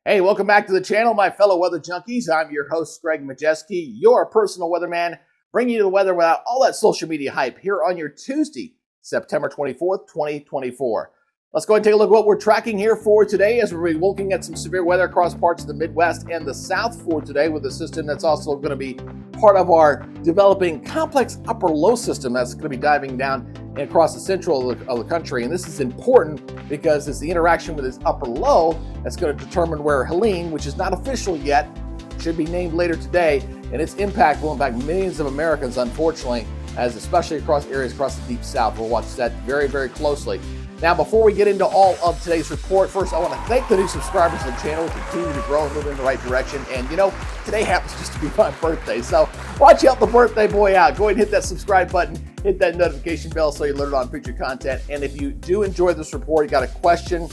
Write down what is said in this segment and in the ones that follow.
Hey, welcome back to the channel, my fellow weather junkies. I'm your host, Greg Majeski, your personal weatherman, bringing you the weather without all that social media hype here on your Tuesday, September 24th, 2024. Let's go ahead and take a look at what we're tracking here for today as we're looking at some severe weather across parts of the Midwest and the South for today with a system that's also going to be part of our developing complex upper low system that's going to be diving down across the central of the country. And this is important because it's the interaction with this upper low that's going to determine where Helene, which is not official yet, should be named later today, and its impact will impact millions of Americans, unfortunately, as especially across areas across the deep south. We'll watch that very, very closely. Now, before we get into all of today's report, first I want to thank the new subscribers to the channel. We continue to grow and move in the right direction. And you know, today happens just to be my birthday. So watch out the birthday boy out. Go ahead and hit that subscribe button, hit that notification bell so you're alerted on future content. And if you do enjoy this report, you got a question,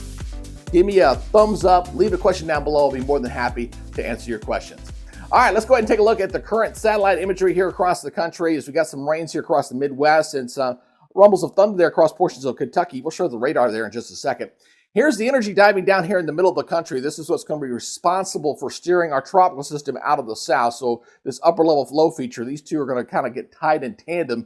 give me a thumbs up, leave a question down below. I'll be more than happy to answer your questions. All right, let's go ahead and take a look at the current satellite imagery here across the country as we got some rains here across the Midwest and some rumbles of thunder there across portions of Kentucky. We'll show the radar there in just a second. Here's the energy diving down here in the middle of the country. This is what's going to be responsible for steering our tropical system out of the south. So this upper level flow feature, these two are going to kind of get tied in tandem.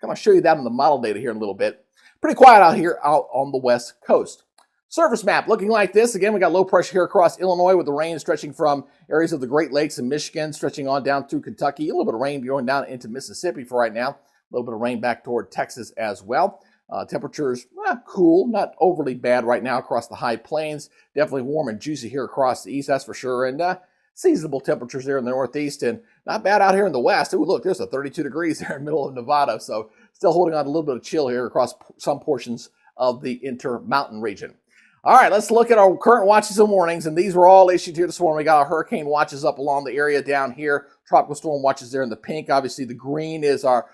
I'm going to show you that in the model data here in a little bit. Pretty quiet out here out on the west coast. Surface map looking like this. Again, we got low pressure here across Illinois with the rain stretching from areas of the Great Lakes and Michigan, stretching on down through Kentucky. A little bit of rain going down into Mississippi for right now. A little bit of rain back toward Texas as well. Temperatures, cool, not overly bad right now across the high plains. Definitely warm and juicy here across the east, that's for sure. And seasonable temperatures there in the northeast and not bad out here in the west. Ooh, look, there's a 32 degrees there in the middle of Nevada. So still holding on a little bit of chill here across some portions of the intermountain region. All right, let's look at our current watches and warnings. And these were all issued here this morning. We got our hurricane watches up along the area down here. Tropical storm watches there in the pink. Obviously, the green is our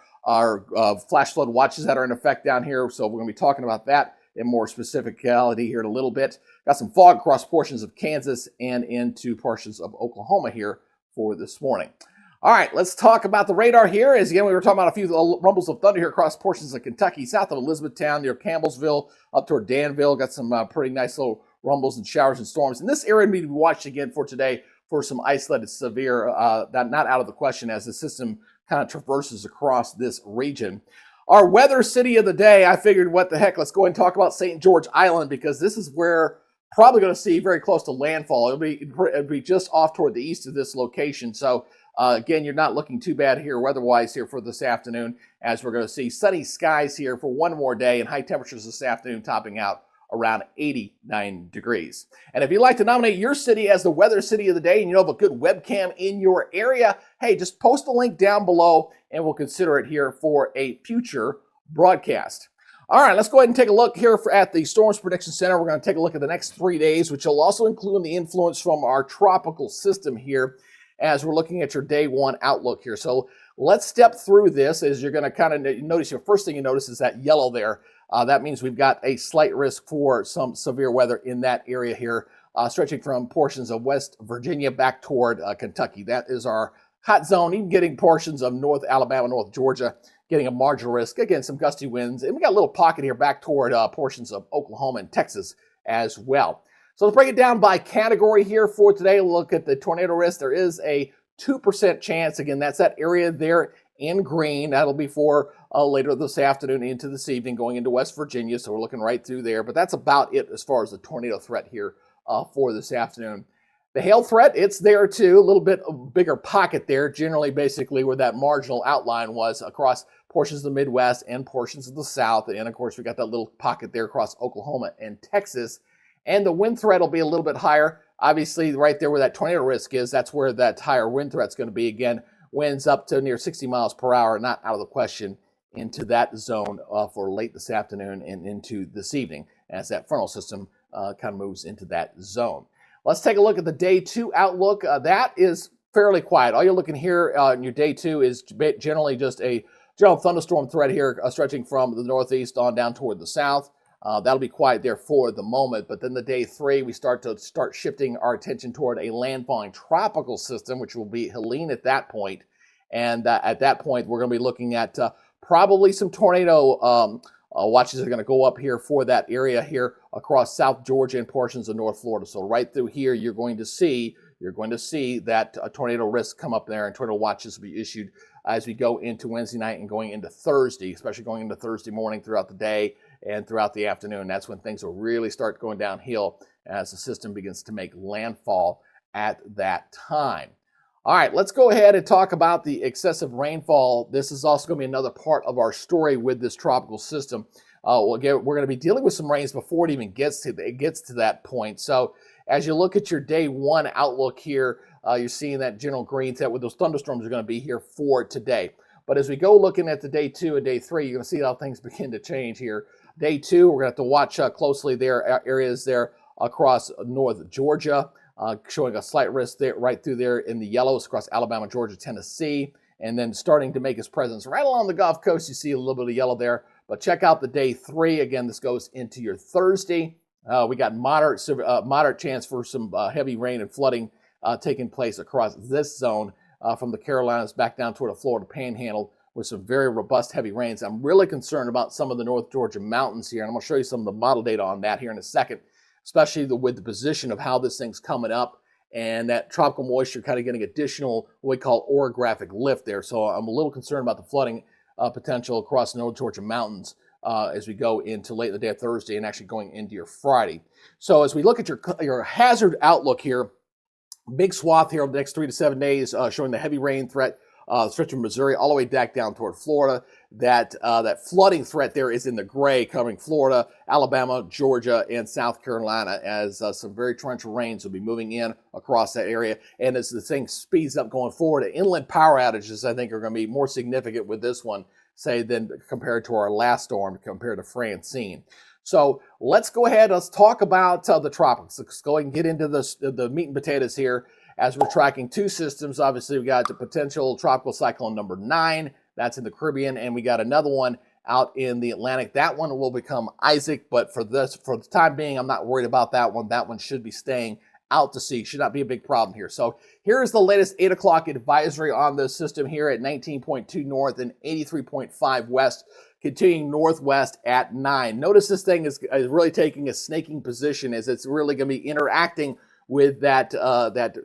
flash flood watches that are in effect down here. So we're going to be talking about that in more specificality here in a little bit. Got some fog across portions of Kansas and into portions of Oklahoma here for this morning. All right, let's talk about the radar here. As again, we were talking about a few rumbles of thunder here across portions of Kentucky, south of Elizabethtown, near Campbellsville, up toward Danville. Got some pretty nice little rumbles and showers and storms. And this area needs to be watched again for today for some isolated severe, not out of the question as the system kind of traverses across this region. Our weather city of the day, I figured, what the heck, let's go and talk about St. George Island because this is where probably going to see very close to landfall. It'll be just off toward the east of this location. So again, you're not looking too bad here weather-wise here for this afternoon as we're going to see sunny skies here for one more day and high temperatures this afternoon topping out around 89 degrees. And if you'd like to nominate your city as the weather city of the day and you know of a good webcam in your area, hey, just post a link down below and we'll consider it here for a future broadcast. All right, let's go ahead and take a look here at the Storms Prediction Center. We're going to take a look at the next 3 days, which will also include the influence from our tropical system here as we're looking at your day one outlook here. So let's step through this as you're going to kind of notice, your first thing you notice is that yellow there. That means we've got a slight risk for some severe weather in that area here, stretching from portions of West Virginia back toward Kentucky. That is our hot zone, even getting portions of North Alabama, North Georgia, getting a marginal risk. Again, some gusty winds. And we got a little pocket here back toward portions of Oklahoma and Texas as well. So let's break it down by category here for today. Look at the tornado risk. There is a 2% chance. Again, that's that area there in green. That'll be for later this afternoon into this evening going into West Virginia. So we're looking right through there. But that's about it as far as the tornado threat here for this afternoon. The hail threat, it's there too. A little bit bigger pocket there, generally basically where that marginal outline was across portions of the Midwest and portions of the South. And of course, we got that little pocket there across Oklahoma and Texas. And the wind threat will be a little bit higher. Obviously, right there where that tornado risk is, that's where that higher wind threat's going to be. Again, winds up to near 60 miles per hour, not out of the question into that zone for late this afternoon and into this evening as that frontal system kind of moves into that zone. Let's take a look at the day two outlook. That is fairly quiet. All you're looking here in your day two is generally just a general thunderstorm threat here stretching from the northeast on down toward the south. That'll be quiet there for the moment, but then the day three, we start shifting our attention toward a landfalling tropical system, which will be Helene at that point. And at that point, we're going to be looking at probably some tornado Watches are going to go up here for that area here across South Georgia and portions of North Florida. So right through here, you're going to see that tornado risk come up there, and tornado watches will be issued as we go into Wednesday night and going into Thursday, especially going into Thursday morning throughout the day and throughout the afternoon. That's when things will really start going downhill as the system begins to make landfall at that time. All right, let's go ahead and talk about the excessive rainfall. This is also going to be another part of our story with this tropical system. We're going to be dealing with some rains before it even gets to that point. So as you look at your day one outlook here, you're seeing that general green set with those thunderstorms are going to be here for today. But as we go looking at the day 2 and day 3, you're going to see how things begin to change here. Day 2, we're going to have to watch closely there, areas there across North Georgia, showing a slight risk there, right through there in the yellows across Alabama, Georgia, Tennessee, and then starting to make its presence right along the Gulf Coast. You see a little bit of yellow there. But check out the day 3. Again, this goes into your Thursday. We got moderate chance for some heavy rain and flooding taking place across this zone from the Carolinas back down toward the Florida Panhandle with some very robust heavy rains. I'm really concerned about some of the North Georgia mountains here, and I'm going to show you some of the model data on that here in a second, especially with the position of how this thing's coming up and that tropical moisture kind of getting additional what we call orographic lift there. So I'm a little concerned about the flooding potential across the North Georgia mountains as we go into late in the day of Thursday and actually going into your Friday. So as we look at your hazard outlook here, big swath here over the next 3 to 7 days showing the heavy rain threat stretching from Missouri all the way back down toward Florida. That flooding threat there is in the gray, covering Florida, Alabama, Georgia, and South Carolina, as some very torrential rains will be moving in across that area. And as the thing speeds up going forward, inland power outages, I think, are going to be more significant with this one, say, than compared to our last storm, compared to Francine. So let's go ahead. Let's talk about the tropics. Let's go ahead and get into the meat and potatoes here as we're tracking 2 systems. Obviously, we got the potential tropical cyclone number 9. That's in the Caribbean, and we got another one out in the Atlantic. That one will become Isaac, but for the time being, I'm not worried about that one. That one should be staying out to sea. Should not be a big problem here. So here's the latest 8 o'clock advisory on this system here at 19.2 north and 83.5 west, continuing northwest at 9. Notice this thing is really taking a snaking position as it's really going to be interacting with that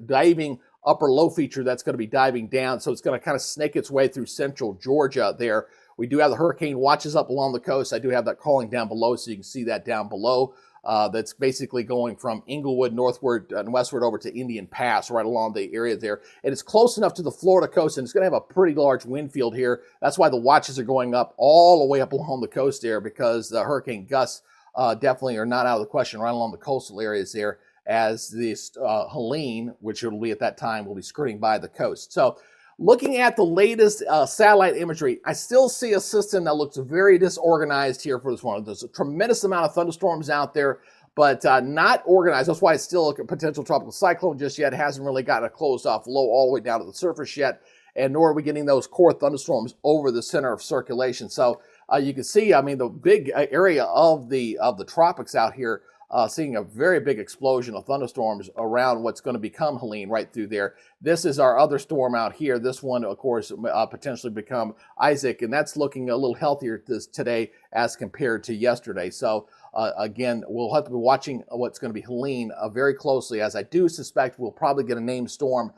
diving upper low feature that's going to be diving down. So it's going to kind of snake its way through central Georgia there. We do have the hurricane watches up along the coast. I do have that calling down below, so you can see that down below. That's basically going from Inglewood northward and westward over to Indian Pass, right along the area there. And it's close enough to the Florida coast, and it's going to have a pretty large wind field here. That's why the watches are going up all the way up along the coast there, because the hurricane gusts definitely are not out of the question right along the coastal areas there, as this Helene, which will be at that time, will be skirting by the coast. So looking at the latest satellite imagery, I still see a system that looks very disorganized here for this one. There's a tremendous amount of thunderstorms out there, but not organized. That's why it's still a potential tropical cyclone just yet. It hasn't really gotten a closed off low all the way down to the surface yet, and nor are we getting those core thunderstorms over the center of circulation. So you can see, I mean, the big area of the tropics out here, seeing a very big explosion of thunderstorms around what's going to become Helene right through there. This is our other storm out here. This one, of course, potentially become Isaac, and that's looking a little healthier today as compared to yesterday. So again, we'll have to be watching what's going to be Helene very closely, as I do suspect we'll probably get a named storm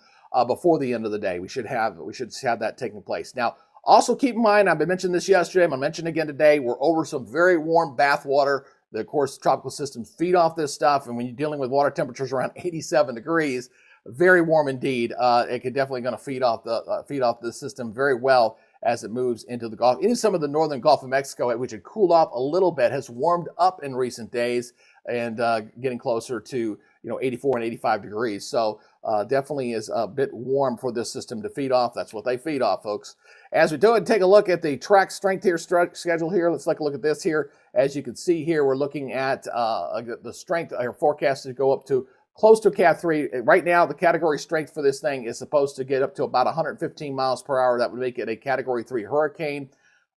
before the end of the day. We should have that taking place. Now, also keep in mind, I've been mentioning this yesterday, I'm going to mention it again today, we're over some very warm bath water. Of course, tropical systems feed off this stuff, and when you're dealing with water temperatures around 87 degrees, very warm indeed, it can definitely going to feed off the system very well as it moves into the Gulf. Even some of the northern Gulf of Mexico, which had cooled off a little bit, has warmed up in recent days and getting closer to 84 and 85 degrees. So definitely is a bit warm for this system to feed off. That's what they feed off, folks. As we do it, take a look at the track strength here, schedule here. Let's take a look at this here. As you can see here, we're looking at the strength forecast to go up to close to Cat 3. Right now, the category strength for this thing is supposed to get up to about 115 miles per hour. That would make it a Category 3 hurricane.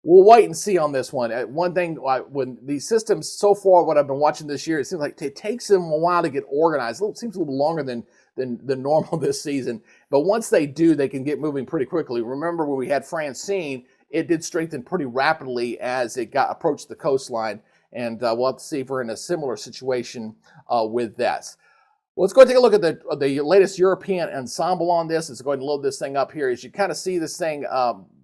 We'll wait and see on this one. One thing, when these systems, so far, what I've been watching this year, it seems like it takes them a while to get organized. It seems a little longer than normal this season. But once they do, they can get moving pretty quickly. Remember when we had Francine, it did strengthen pretty rapidly as it approached the coastline. And we'll have to see if we're in a similar situation with that. Well, let's go take a look at the latest European ensemble on this. Let's go ahead and load this thing up here. As you kind of see this thing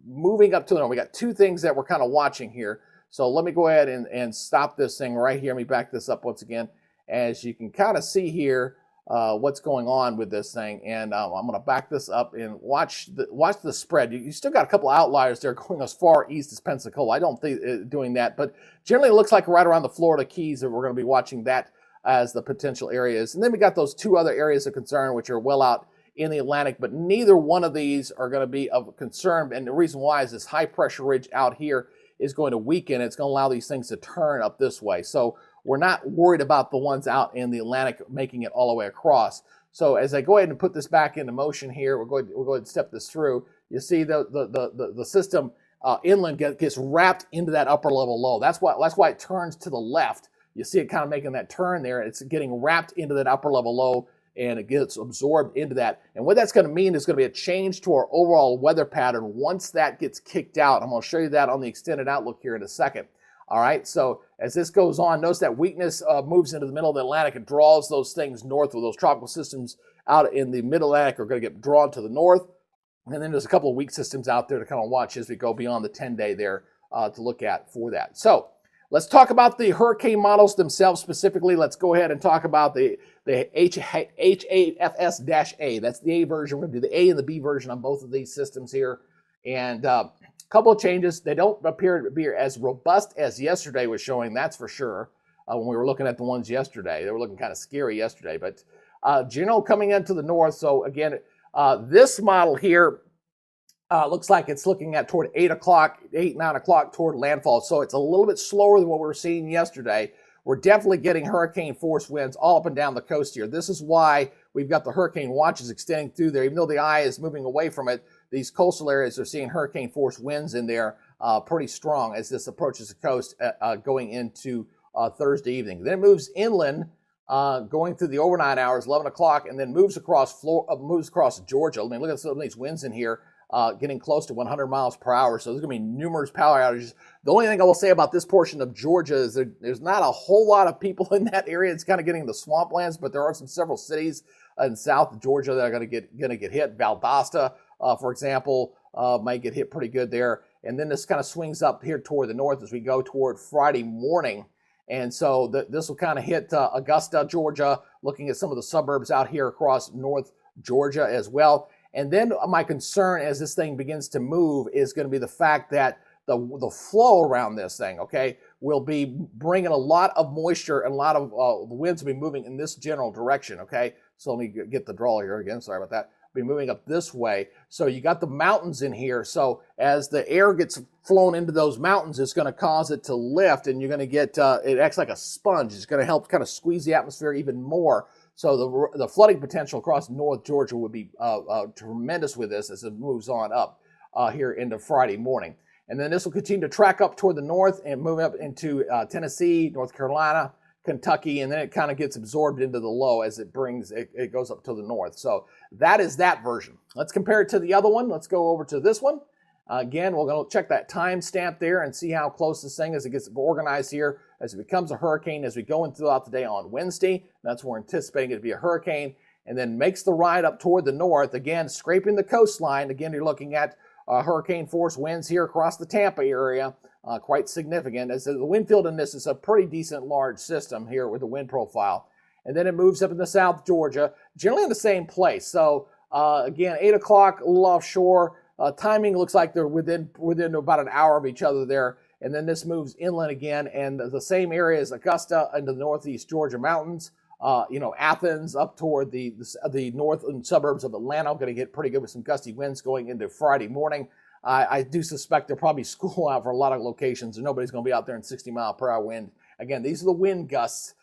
moving up to the north. We got two things that we're kind of watching here. So let me go ahead and stop this thing right here. Let me back this up once again. As you can kind of see here what's going on with this thing. And I'm going to back this up and watch the spread. You still got a couple of outliers there going as far east as Pensacola. I don't think doing that. But generally it looks like right around the Florida Keys that we're going to be watching that as the potential areas. And then we got those two other areas of concern, which are well out in the Atlantic, but neither one of these are going to be of concern. And the reason why is this high pressure ridge out here is going to weaken. It's going to allow these things to turn up this way. So we're not worried about the ones out in the Atlantic making it all the way across. So as I go ahead and put this back into motion here, we'll go ahead and step this through. You see the system inland gets wrapped into that upper level low. That's why it turns to the left. You see it kind of making that turn there. It's getting wrapped into that upper level low, and it gets absorbed into that. And what that's going to mean is going to be a change to our overall weather pattern once that gets kicked out. I'm going to show you that on the extended outlook here in a second. All right, so as this goes on, notice that weakness moves into the middle of the Atlantic and draws those things north. With those tropical systems out in the mid-Atlantic are going to get drawn to the north. And then there's a couple of weak systems out there to kind of watch as we go beyond the 10-day there to look at for that. So let's talk about the hurricane models themselves specifically. Let's go ahead and talk about the HAFS-A. That's the A version. We're going to do the A and the B version on both of these systems here. And a couple of changes. They don't appear to be as robust as yesterday was showing, that's for sure. When we were looking at the ones yesterday, they were looking kind of scary yesterday. But general coming into the north. So again, this model here looks like it's looking at toward 9 o'clock toward landfall. So it's a little bit slower than what we were seeing yesterday. We're definitely getting hurricane force winds all up and down the coast here. This is why we've got the hurricane watches extending through there. Even though the eye is moving away from it, these coastal areas are seeing hurricane force winds in there pretty strong as this approaches the coast going into Thursday evening. Then it moves inland, going through the overnight hours, 11 o'clock, and then moves across Georgia. I mean, look at some of these winds in here. Getting close to 100 miles per hour. So there's going to be numerous power outages. The only thing I will say about this portion of Georgia is there's not a whole lot of people in that area. It's kind of getting the swamplands, but there are several cities in South Georgia that are going to get hit. Valdosta, for example, might get hit pretty good there. And then this kind of swings up here toward the north as we go toward Friday morning. And so this will kind of hit Augusta, Georgia, looking at some of the suburbs out here across North Georgia as well. And then my concern as this thing begins to move is going to be the fact that the flow around this thing, okay, will be bringing a lot of moisture and a lot of the winds will be moving in this general direction, okay? So let me get the draw here again. Sorry about that. Be moving up this way. So you got the mountains in here. So as the air gets flown into those mountains, it's going to cause it to lift, and you're going to get, it acts like a sponge. It's going to help kind of squeeze the atmosphere even more. So the flooding potential across North Georgia would be tremendous with this as it moves on up here into Friday morning. And then this will continue to track up toward the north and move up into Tennessee, North Carolina, Kentucky, and then it kind of gets absorbed into the low as it goes up to the north. So that is that version. Let's compare it to the other one. Let's go over to this one. Again, we're going to check that timestamp there and see how close this thing is. It gets organized here as it becomes a hurricane as we go in throughout the day on Wednesday. That's where we're anticipating it to be a hurricane, and then makes the ride up toward the north, again, scraping the coastline. Again, you're looking at hurricane force winds here across the Tampa area, quite significant. As the wind field in this is a pretty decent large system here with the wind profile. And then it moves up into South Georgia, generally in the same place. So again, 8 o'clock, a little offshore. Timing looks like they're within about an hour of each other there. And then this moves inland again, and the same area as Augusta into the northeast Georgia mountains. Athens up toward the northern suburbs of Atlanta, going to get pretty good with some gusty winds going into Friday morning. I do suspect there'll probably be school out for a lot of locations, and nobody's going to be out there in 60-mile-per-hour wind. Again, these are the wind gusts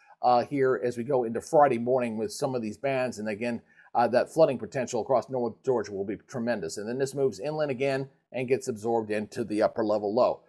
here as we go into Friday morning with some of these bands. And again, that flooding potential across North Georgia will be tremendous. And then this moves inland again and gets absorbed into the upper level low.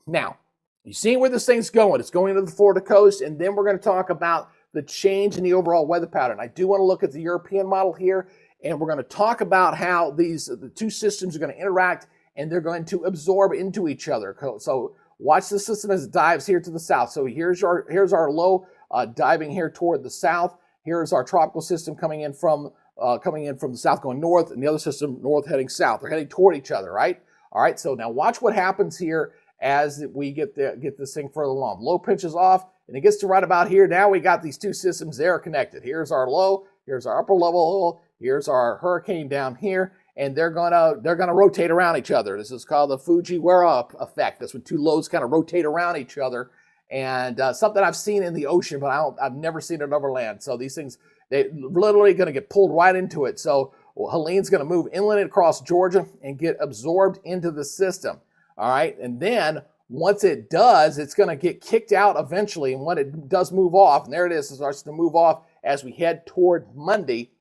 Now, you see where this thing's going. It's going to the Florida coast, and then we're going to talk about the change in the overall weather pattern. I do want to look at the European model here, and we're going to talk about how the two systems are going to interact and they're going to absorb into each other. So watch the system as it dives here to the south. So here's our low diving here toward the south. Here's our tropical system coming in from the south going north, and the other system north heading south. They're heading toward each other, right? All right, so now watch what happens here as we get this thing further along. Low pinches off, and it gets to right about here. Now we got these two systems there connected. Here's our low, here's our upper level, here's our hurricane down here, and they're gonna rotate around each other. This is called the Fujiwara effect. That's when two lows kind of rotate around each other, and something I've seen in the ocean, but I've never seen it over land. So these things, they're literally going to get pulled right into it. So Helene's going to move inland across Georgia and get absorbed into the system. All right, and then once it does, it's going to get kicked out eventually. And when it does move off, and there it is, it starts to move off as we head toward Monday.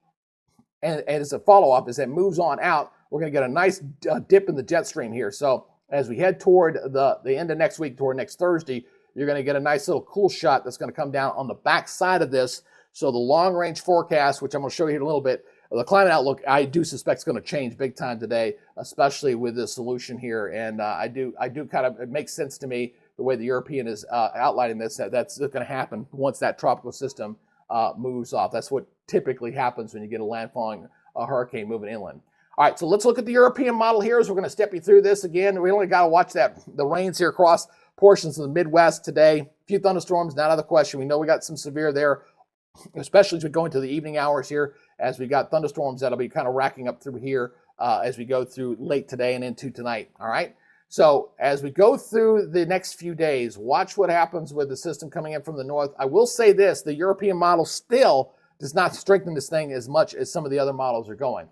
And as a follow-up, as it moves on out, we're going to get a nice dip in the jet stream here. So as we head toward the end of next week, toward next Thursday, you're going to get a nice little cool shot that's going to come down on the back side of this. So the long-range forecast, which I'm going to show you here in a little bit, the climate outlook, I do suspect is going to change big time today, especially with this solution here. And I do kind of, it makes sense to me the way the European is outlining this, that's going to happen once that tropical system moves off. That's what typically happens when you get a landfalling hurricane moving inland. All right, so let's look at the European model here as we're going to step you through this again. We only got to watch the rains here across portions of the Midwest today. A few thunderstorms, not out of the question. We know we got some severe there, especially as we go into the evening hours here, as we got thunderstorms that'll be kind of racking up through here as we go through late today and into tonight. All right. So as we go through the next few days, watch what happens with the system coming in from the north. I will say this, the European model still does not strengthen this thing as much as some of the other models are going.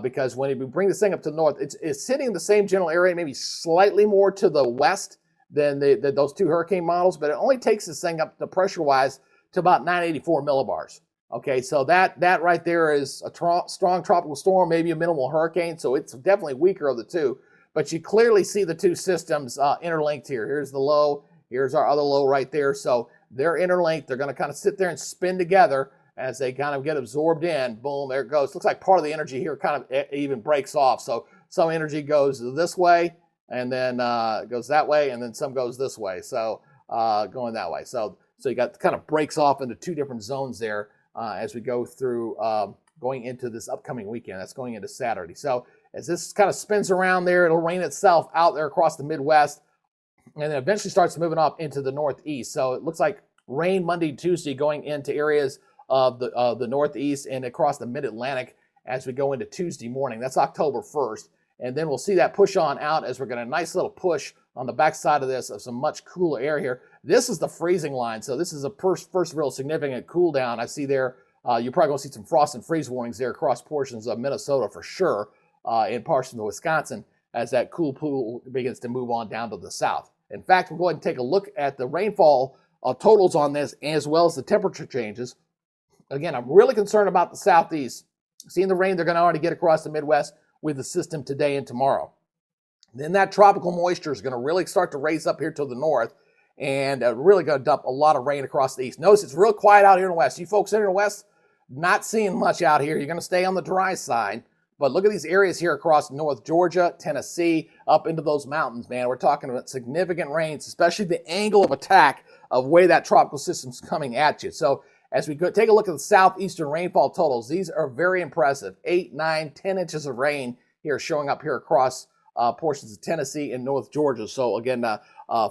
Because when we bring this thing up to the north, it's sitting in the same general area, maybe slightly more to the west than those two hurricane models, but it only takes this thing up, the pressure-wise, to about 984 millibars. Okay, so that right there is a strong tropical storm, maybe a minimal hurricane, so it's definitely weaker of the two. But you clearly see the two systems interlinked here. Here's the low, here's our other low right there. So they're interlinked. They're going to kind of sit there and spin together as they kind of get absorbed in. Boom, there it goes. Looks like part of the energy here kind of even breaks off. So some energy goes this way, and then goes that way, and then some goes this way. So going that way. So you got kind of breaks off into two different zones there as we go through going into this upcoming weekend. That's going into Saturday. So as this kind of spins around there, it'll rain itself out there across the Midwest, and then eventually starts moving up into the Northeast. So it looks like rain Monday, Tuesday going into areas of the Northeast and across the Mid-Atlantic as we go into Tuesday morning. That's October 1st. And then we'll see that push on out as we're getting a nice little push on the backside of this of some much cooler air here. This is the freezing line. So this is a first real significant cool down. I see there, you're probably going to see some frost and freeze warnings there across portions of Minnesota for sure, in parts of Wisconsin, as that cool pool begins to move on down to the south. In fact, we'll go ahead and take a look at the rainfall totals on this as well as the temperature changes. Again, I'm really concerned about the southeast. Seeing the rain they're going to already get across the Midwest with the system today and tomorrow. Then that tropical moisture is going to really start to raise up here to the north and really going to dump a lot of rain across the east. Notice it's real quiet out here in the west. You folks in the west, not seeing much out here. You're going to stay on the dry side. But look at these areas here across North Georgia, Tennessee, up into those mountains, man. We're talking about significant rains, especially the angle of attack of way that tropical system's coming at you. So as we go take a look at the southeastern rainfall totals, these are very impressive. 8, 9, 10 inches of rain here showing up here across portions of Tennessee and North Georgia. So again,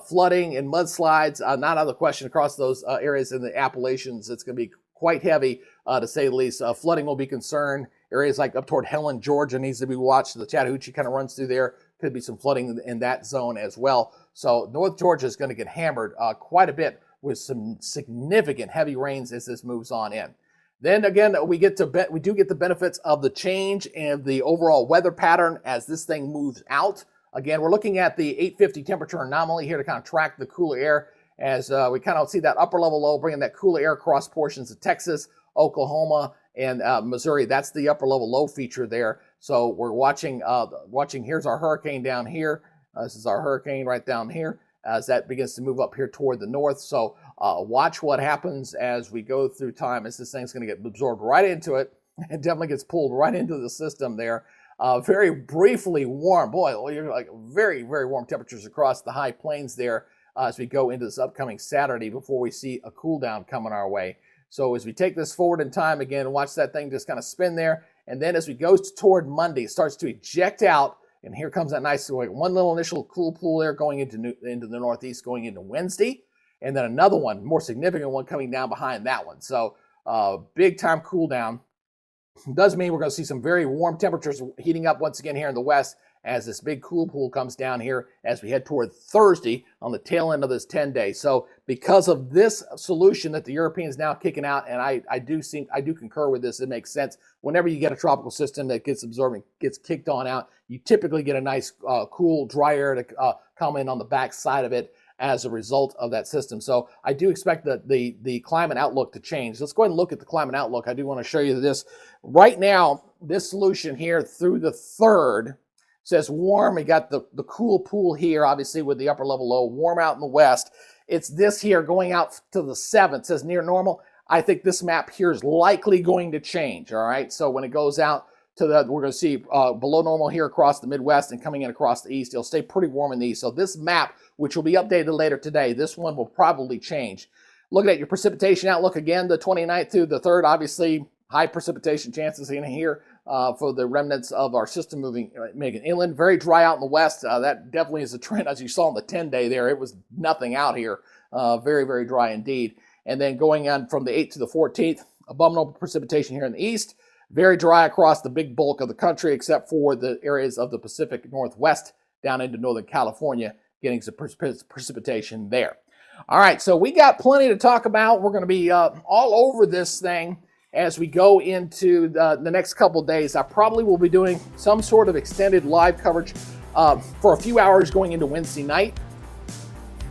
flooding and mudslides, not out of the question across those areas in the Appalachians. It's going to be quite heavy, to say the least. Flooding will be concerned. Areas like up toward Helen, Georgia needs to be watched. The Chattahoochee kind of runs through there. Could be some flooding in that zone as well. So North Georgia is going to get hammered quite a bit with some significant heavy rains as this moves on in. Then again, we do get the benefits of the change and the overall weather pattern as this thing moves out. Again, we're looking at the 850 temperature anomaly here to kind of track the cooler air as we kind of see that upper level low bringing that cooler air across portions of Texas, Oklahoma, and Missouri. That's the upper level low feature there. So we're watching, here's our hurricane down here. This is our hurricane right down here as that begins to move up here toward the north. So watch what happens as we go through time, as this thing's going to get absorbed right into it. It definitely gets pulled right into the system there. very briefly warm. Boy, you're like very, very warm temperatures across the high plains there as we go into this upcoming Saturday before we see a cool down coming our way. So as we take this forward in time again, watch that thing just kind of spin there. And then as we go toward Monday, it starts to eject out. And here comes that nice one little initial cool pool there going into the northeast going into Wednesday. And then another one, more significant one coming down behind that one. So big time cool down. Does mean we're going to see some very warm temperatures heating up once again here in the west as this big cool pool comes down here as we head toward Thursday on the tail end of this 10-day. So because of this solution that the Europeans now kicking out, and I do concur with this, it makes sense. Whenever you get a tropical system that gets absorbed, gets kicked on out, you typically get a nice cool, dry air to come in on the back side of it as a result of that system. So I do expect the climate outlook to change. Let's go ahead and look at the climate outlook. I do want to show you this. Right now, this solution here through the 3rd says warm. We got the cool pool here, obviously with the upper level low, warm out in the west. It's this here going out to the 7th, says near normal. I think this map here is likely going to change, all right? So when it goes out to we're going to see below normal here across the Midwest and coming in across the east. It'll stay pretty warm in the east. So this map, which will be updated later today, this one will probably change. Looking at your precipitation outlook again, the 29th through the 3rd, obviously high precipitation chances in here for the remnants of our system making inland. Very dry out in the west. That definitely is a trend, as you saw on the 10-day there. It was nothing out here. Very, very dry indeed. And then going on from the 8th to the 14th, abundant precipitation here in the east. Very dry across the big bulk of the country, except for the areas of the Pacific Northwest down into Northern California, getting some precipitation there. All right, so we got plenty to talk about. We're going to be all over this thing as we go into the next couple of days. I probably will be doing some sort of extended live coverage for a few hours going into Wednesday night.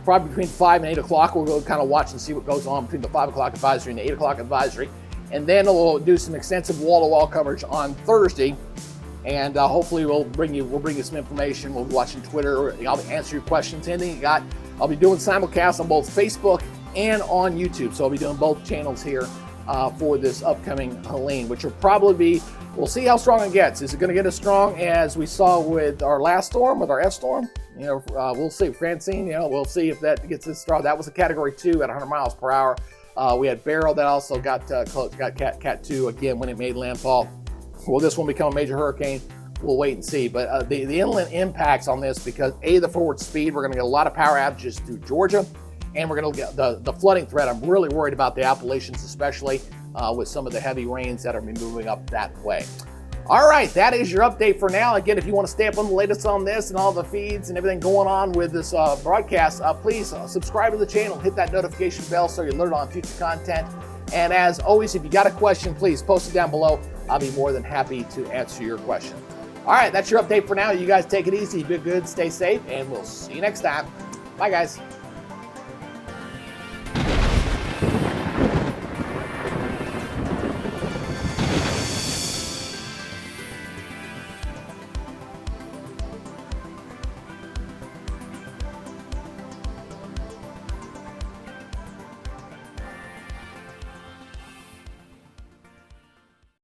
Probably between 5 and 8 o'clock. We'll go kind of watch and see what goes on between the 5 o'clock advisory and the 8 o'clock advisory. And then we'll do some extensive wall-to-wall coverage on Thursday. And hopefully we'll bring you some information. We'll be watching Twitter. I'll answer your questions. Anything you got. I'll be doing simulcasts on both Facebook and on YouTube. So I'll be doing both channels here for this upcoming Helene, which will probably be, we'll see how strong it gets. Is it going to get as strong as we saw with our last storm, with our F storm? You know, we'll see. Francine, you know, we'll see if that gets as strong. That was a Category 2 at 100 miles per hour. We had Beryl that also got Cat 2 again when it made landfall. Will this one become a major hurricane? We'll wait and see. But the inland impacts on this, because the forward speed, we're going to get a lot of power outages through Georgia, and we're going to get the flooding threat. I'm really worried about the Appalachians, especially with some of the heavy rains that are moving up that way. All right, that is your update for now. Again, if you want to stay up on the latest on this and all the feeds and everything going on with this broadcast, please subscribe to the channel, hit that notification bell so you're alerted on future content. And as always, if you got a question, please post it down below. I'll be more than happy to answer your question. All right, that's your update for now. You guys take it easy, be good, stay safe, and we'll see you next time. Bye, guys.